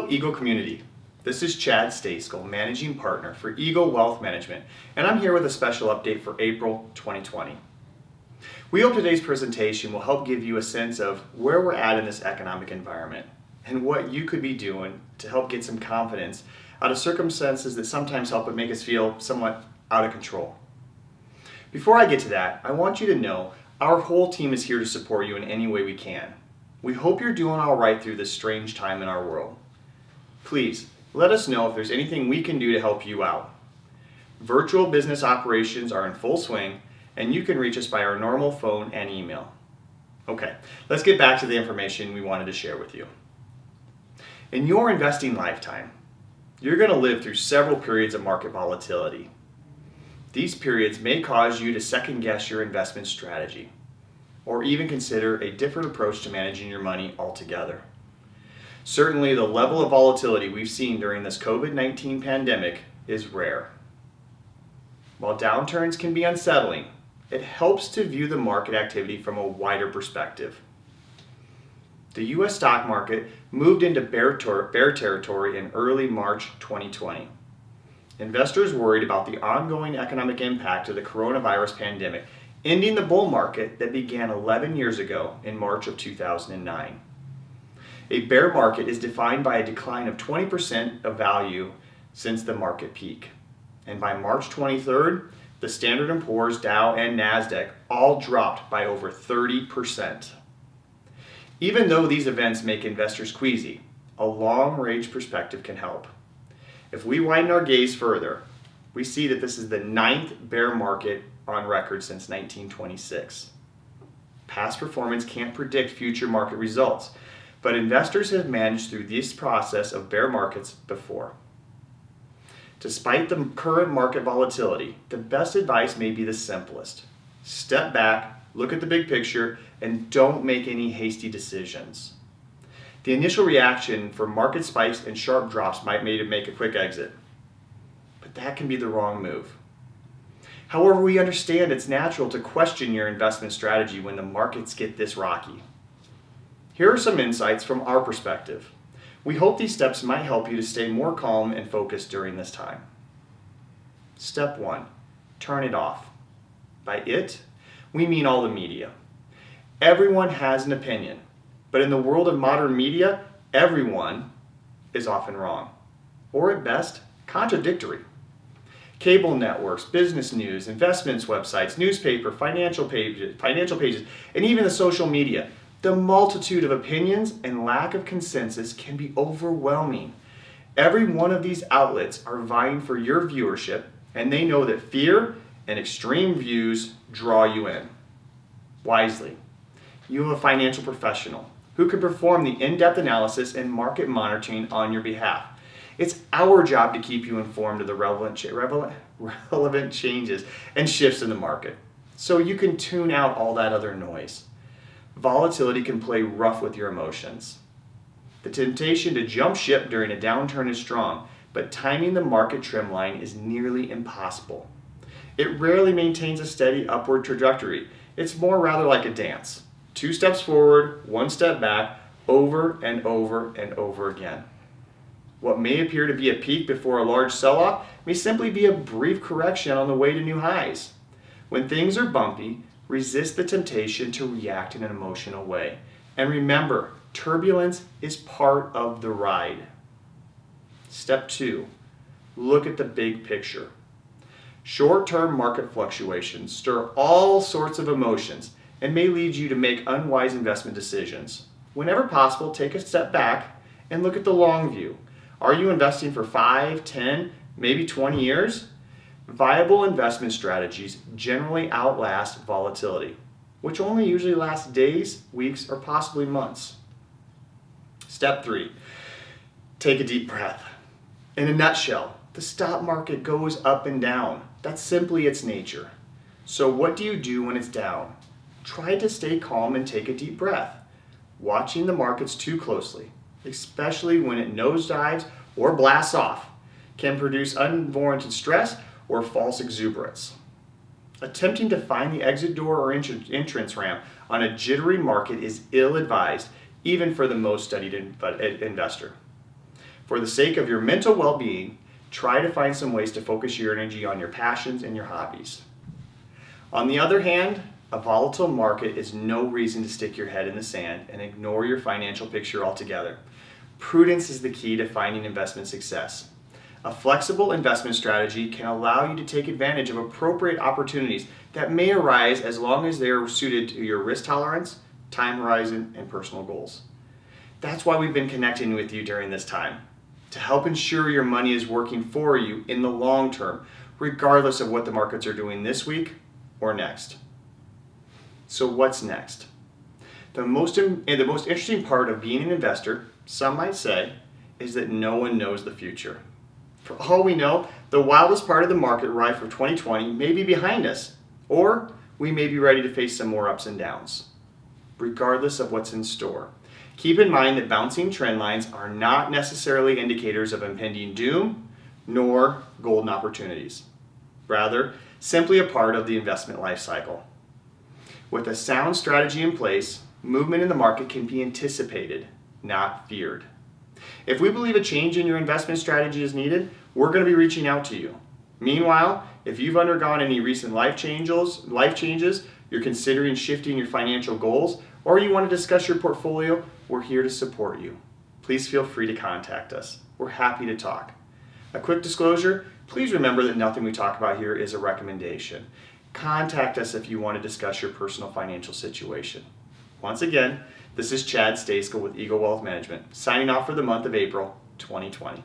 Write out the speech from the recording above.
Hello Eagle community, this is Chad Staskal, Managing Partner for Eagle Wealth Management, and I'm here with a special update for April 2020. We hope today's presentation will help give you a sense of where we're at in this economic environment and what you could be doing to help get some confidence out of circumstances that sometimes help but make us feel somewhat out of control. Before I get to that, I want you to know our whole team is here to support you in any way we can. We hope you're doing all right through this strange time in our world. Please, let us know if there's anything we can do to help you out. Virtual business operations are in full swing, and you can reach us by our normal phone and email. Okay, let's get back to the information we wanted to share with you. In your investing lifetime, you're going to live through several periods of market volatility. These periods may cause you to second guess your investment strategy, or even consider a different approach to managing your money altogether. Certainly, the level of volatility we've seen during this COVID-19 pandemic is rare. While downturns can be unsettling, it helps to view the market activity from a wider perspective. The U.S. stock market moved into bear territory in early March 2020. Investors worried about the ongoing economic impact of the coronavirus pandemic, ending the bull market that began 11 years ago in March of 2009. A bear market is defined by a decline of 20% of value since the market peak. And by March 23rd, the Standard & Poor's, Dow, and NASDAQ all dropped by over 30%. Even though these events make investors queasy, a long-range perspective can help. If we widen our gaze further, we see that this is the 9th bear market on record since 1926. Past performance can't predict future market results, but investors have managed through this process of bear markets before. Despite the current market volatility, the best advice may be the simplest. Step back, look at the big picture, and don't make any hasty decisions. The initial reaction for market spikes and sharp drops might make a quick exit, but that can be the wrong move. However, we understand it's natural to question your investment strategy when the markets get this rocky. Here are some insights from our perspective. We hope these steps might help you to stay more calm and focused during this time. Step 1, turn it off. By it, we mean all the media. Everyone has an opinion, but in the world of modern media, everyone is often wrong, or at best, contradictory. Cable networks, business news, investments websites, newspaper, financial pages, and even the social media. The multitude of opinions and lack of consensus can be overwhelming. Every one of these outlets are vying for your viewership, and they know that fear and extreme views draw you in. Wisely, you have a financial professional who can perform the in-depth analysis and market monitoring on your behalf. It's our job to keep you informed of the relevant changes and shifts in the market, so you can tune out all that other noise. Volatility can play rough with your emotions. The temptation to jump ship during a downturn is strong, but timing the market trend line is nearly impossible. It rarely maintains a steady upward trajectory. It's more rather like a dance. 2 steps forward, 1 step back, over and over and over again. What may appear to be a peak before a large sell-off may simply be a brief correction on the way to new highs. When things are bumpy, resist the temptation to react in an emotional way. And remember, turbulence is part of the ride. Step 2, look at the big picture. Short-term market fluctuations stir all sorts of emotions and may lead you to make unwise investment decisions. Whenever possible, take a step back and look at the long view. Are you investing for 5, 10, maybe 20 years? Viable investment strategies generally outlast volatility, which only usually lasts days, weeks, or possibly months. Step 3, take a deep breath. In a nutshell, the stock market goes up and down. That's simply its nature. So what do you do when it's down? Try to stay calm and take a deep breath. Watching the markets too closely, especially when it nosedives or blasts off, can produce unwarranted stress or false exuberance. Attempting to find the exit door or entrance ramp on a jittery market is ill-advised, even for the most studied investor. For the sake of your mental well-being, try to find some ways to focus your energy on your passions and your hobbies. On the other hand, a volatile market is no reason to stick your head in the sand and ignore your financial picture altogether. Prudence is the key to finding investment success. A flexible investment strategy can allow you to take advantage of appropriate opportunities that may arise as long as they are suited to your risk tolerance, time horizon, and personal goals. That's why we've been connecting with you during this time, to help ensure your money is working for you in the long term, regardless of what the markets are doing this week or next. So what's next? The most interesting part of being an investor, some might say, is that no one knows the future. For all we know, the wildest part of the market ride for 2020 may be behind us, or we may be ready to face some more ups and downs. Regardless of what's in store, keep in mind that bouncing trend lines are not necessarily indicators of impending doom, nor golden opportunities. Rather, simply a part of the investment life cycle. With a sound strategy in place, movement in the market can be anticipated, not feared. If we believe a change in your investment strategy is needed, we're going to be reaching out to you. Meanwhile, if you've undergone any recent life changes, you're considering shifting your financial goals, or you want to discuss your portfolio, we're here to support you. Please feel free to contact us. We're happy to talk. A quick disclosure, please remember that nothing we talk about here is a recommendation. Contact us if you want to discuss your personal financial situation. Once again, this is Chad Staskal with Eagle Wealth Management, signing off for the month of April 2020.